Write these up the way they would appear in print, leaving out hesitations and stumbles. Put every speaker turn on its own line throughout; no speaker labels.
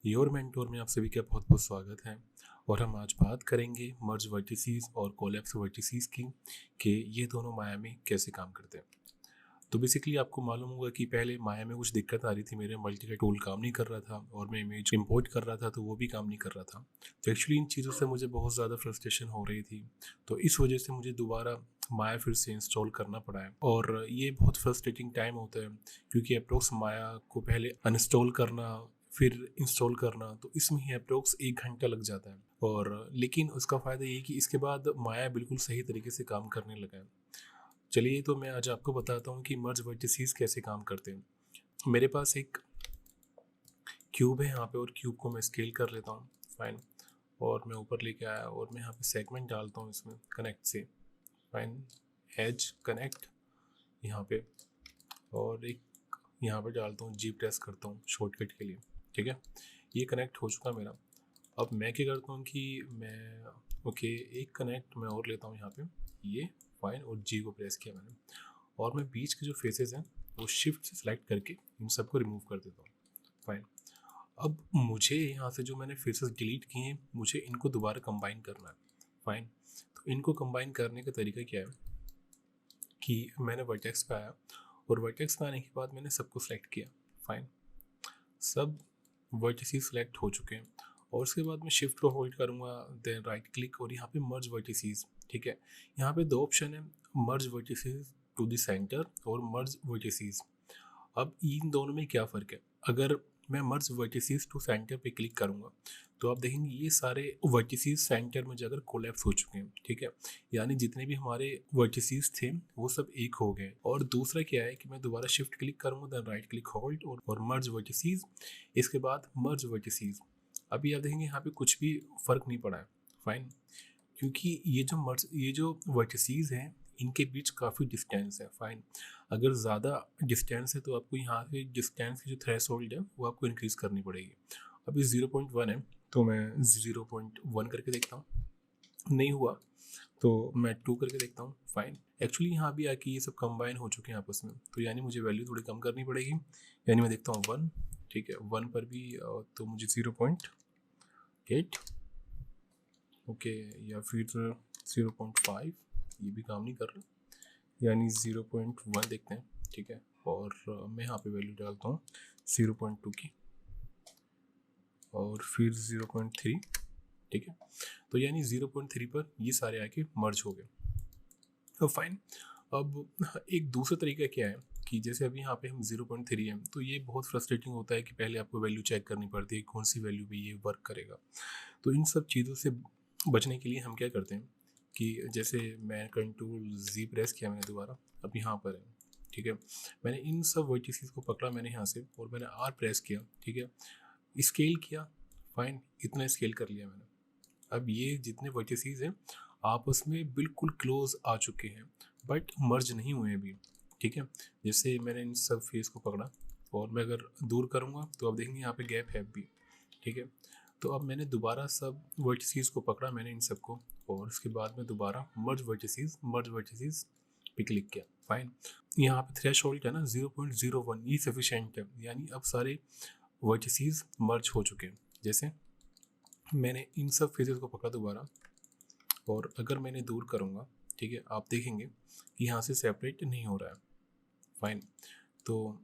Your mentor में आप सभी का बहुत बहुत स्वागत है। और हम आज बात करेंगे मर्ज वर्टिसीज और कोलैप्स वर्टिसीज की कि ये दोनों माया में कैसे काम करते हैं। तो बेसिकली आपको मालूम होगा कि पहले माया में कुछ दिक्कत आ रही थी, मेरे मल्टी का टूल काम नहीं कर रहा था और मैं इमेज इंपोर्ट कर रहा था तो वो भी काम नहीं कर रहा था। तो एक्चुअली इन चीज़ों से मुझे बहुत ज़्यादा फ्रस्ट्रेशन हो रही थी, तो इस वजह से मुझे दोबारा माया फिर से इंस्टॉल करना पड़ा है। और ये बहुत फ्रस्ट्रेटिंग टाइम होता है क्योंकि अप्रोक्स माया को पहले अनइंस्टॉल करना फिर इंस्टॉल करना, तो इसमें ही अप्रोक्स 1 घंटा लग जाता है। और लेकिन उसका फ़ायदा ये कि इसके बाद माया बिल्कुल सही तरीके से काम करने लगा है। चलिए, तो मैं आज आपको बताता हूँ कि मर्ज वर्टिसीज कैसे काम करते हैं। मेरे पास एक क्यूब है यहाँ पे और क्यूब को मैं स्केल कर लेता हूँ। फाइन। और मैं ऊपर लेके आया और मैं यहाँ पे सेगमेंट डालता हूँ इसमें कनेक्ट से। फाइन। एज कनेक्ट यहाँ पे, और एक यहाँ पे डालता हूँ, जी प्रेस करता हूँ शॉर्टकट के लिए। ठीक है, ये कनेक्ट हो चुका मेरा। अब मैं क्या करता हूँ कि मैं एक कनेक्ट मैं और लेता हूँ यहाँ पे, ये फाइन, और जी को प्रेस किया मैंने। और मैं बीच के जो फेसेस हैं वो शिफ्ट से सिलेक्ट करके इन सबको रिमूव कर देता हूँ। फाइन। अब मुझे यहाँ से जो मैंने फेसेस डिलीट किए हैं मुझे इनको दोबारा कंबाइन करना है। फाइन। तो इनको कंबाइन करने का तरीका क्या है कि मैंने वर्टेक्स पे आया और वर्टेक्स पे आने के बाद मैंने सबको सिलेक्ट किया। फाइन। सब वर्टिसेस सिलेक्ट हो चुके हैं और उसके बाद मैं शिफ्ट को होल्ड करूँगा, देन राइट क्लिक और यहाँ पे मर्ज वर्टिसेस। ठीक है, यहाँ पे दो ऑप्शन है, मर्ज वर्टिसेस टू द सेंटर और मर्ज वर्टिसेस। अब इन दोनों में क्या फ़र्क है? अगर मैं मर्ज वर्टिसेस टू सेंटर पे क्लिक करूँगा तो आप देखेंगे ये सारे वर्टिसेस सेंटर में जाकर कोलैप्स हो चुके हैं। ठीक है, यानी जितने भी हमारे वर्टिसेस थे वो सब एक हो गए। और दूसरा क्या है कि मैं दोबारा शिफ्ट क्लिक करूँगा, देन राइट क्लिक होल्ड और मर्ज वर्टिसेस, इसके बाद मर्ज वर्टिसेस। अभी आप देखेंगे यहाँ पे कुछ भी फ़र्क नहीं पड़ा है। फाइन। क्योंकि ये जो वर्टिसेस हैं इनके बीच काफ़ी डिस्टेंस है। फाइन। अगर ज़्यादा डिस्टेंस है तो आपको यहाँ से डिस्टेंस की जो थ्रेशोल्ड है वो आपको इंक्रीज़ करनी पड़ेगी। अभी 0.1 है तो मैं 0.1 करके देखता हूँ, नहीं हुआ तो मैं 2 करके देखता हूँ। फाइन। एक्चुअली यहाँ भी आके ये सब कंबाइन हो चुके हैं आपस में, तो यानी मुझे वैल्यू थोड़ी कम करनी पड़ेगी। यानी मैं देखता हूँ 1। ठीक है, 1 पर भी तो मुझे 0.8, ओके, या फिर 0.5, ये भी काम नहीं कर रहा, यानी 0.1 देखते हैं। ठीक है, और मैं यहाँ पे वैल्यू डालता हूँ 0.2 की और फिर 0.3। ठीक है, तो यानी 0.3 पर ये सारे आके मर्ज हो गए। तो फाइन। अब एक दूसरा तरीका क्या है कि जैसे अभी यहाँ पे हम 0.3 है तो ये बहुत फ्रस्ट्रेटिंग होता है कि पहले आपको वैल्यू चेक करनी पड़ती है कौन सी वैल्यू पे ये वर्क करेगा। तो इन सब चीज़ों से बचने के लिए हम क्या करते हैं कि जैसे मैं कंट्रोल जी प्रेस किया मैंने दोबारा, अब यहाँ पर है। ठीक है, मैंने इन सब वर्टिसेस को पकड़ा मैंने यहाँ से और मैंने आर प्रेस किया। ठीक है, स्केल किया। फाइन, इतना स्केल कर लिया मैंने। अब ये जितने वर्टिसेस हैं आपस में बिल्कुल क्लोज आ चुके हैं बट मर्ज नहीं हुए अभी। ठीक है, जैसे मैंने इन सब फेस को पकड़ा और मैं अगर दूर करूँगा तो आप देखेंगे यहाँ पे गैप है भी। ठीक है, तो अब मैंने दोबारा सब वर्टिसेस को पकड़ा मैंने इन सबको और उसके बाद में दोबारा मर्ज वर्टिसेस पे क्लिक किया। फाइन। यहाँ पे थ्रेशोल्ड है ना 0.01, ये सफिशेंट है, यानी अब सारे वर्टिसेस मर्ज हो चुके हैं। जैसे मैंने इन सब फेजेस को पकड़ा दोबारा और अगर मैंने दूर करूँगा, ठीक है, आप देखेंगे कि यहाँ से सेपरेट नहीं हो रहा है। फाइन। तो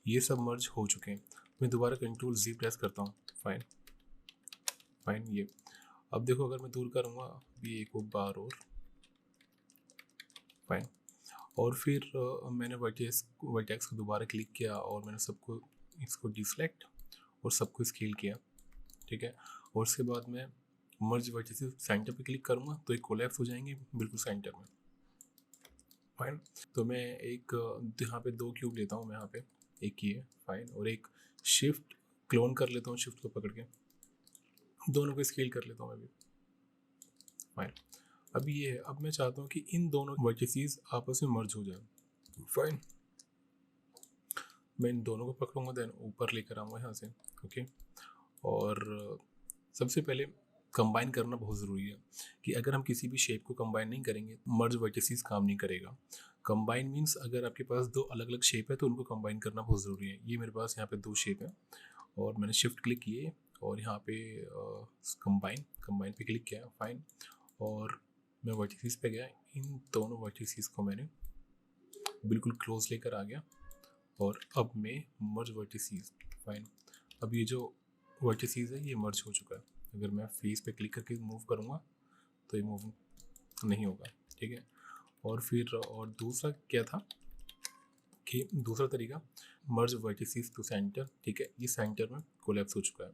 ये सब मर्ज हो चुके हैं। मैं दोबारा कंट्रोल जी प्रेस करता हूँ। फाइन। फाइन, ये अब देखो अगर मैं दूर करूँगा भी एक बार और। फाइन। और फिर मैंने वर्टेक्स को दोबारा क्लिक किया और मैंने सबको इसको डिसलेक्ट और सबको स्केल किया। ठीक है, और उसके बाद मैं मर्ज वर्टिसेस सेंटर पे क्लिक करूँगा तो एक कोलैप्स हो जाएंगे बिल्कुल सेंटर में। फाइन। तो मैं एक यहाँ पे 2 क्यूब लेता हूँ मैं यहाँ पे, एक ये फाइन और एक शिफ्ट क्लोन कर लेता हूँ, शिफ्ट को पकड़ के दोनों को स्केल कर लेता हूँ मैं भी। फाइन। अब ये है, अब मैं चाहता हूँ कि इन दोनों वर्टिसेस आपस में मर्ज हो जाए। फाइन। मैं इन दोनों को पकड़ूंगा, देन ऊपर लेकर आऊँगा यहाँ से। ओके, और सबसे पहले कंबाइन करना बहुत ज़रूरी है कि अगर हम किसी भी शेप को कंबाइन नहीं करेंगे मर्ज वर्टिसेस काम नहीं करेगा। कंबाइन मीन्स अगर आपके पास 2 अलग अलग शेप है तो उनको कंबाइन करना बहुत ज़रूरी है। ये मेरे पास यहाँ पे 2 शेप है और मैंने शिफ्ट क्लिक किए और यहाँ पे कंबाइन कंबाइन पे क्लिक किया, फाइन, और मैं वर्टिसेस पे गया। इन दोनों वर्टिसेस को मैंने बिल्कुल क्लोज लेकर आ गया और अब मैं मर्ज वर्टिसेस, फाइन। अब ये जो वर्टिसेस है ये मर्ज हो चुका है। अगर मैं फेस पे क्लिक करके मूव करूँगा तो ये मूव नहीं होगा, ठीक है। और फिर और दूसरा क्या था कि दूसरा तरीका मर्ज वर्टिसेस टू सेंटर, ठीक है, ये सेंटर में कोलैप्स हो चुका है।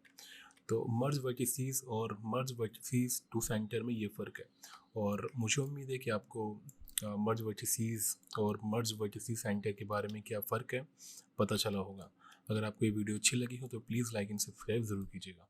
तो मर्ज वर्टिसेस और मर्ज वर्टिसेस टू सेंटर में ये फ़र्क है। और मुझे उम्मीद है कि आपको मर्ज वर्टिसेस और मर्ज वर्टिसेस सेंटर के बारे में क्या फ़र्क है पता चला होगा। अगर आपको ये वीडियो अच्छी लगी हो तो प्लीज़ लाइक एंड सब्सक्राइब ज़रूर कीजिएगा।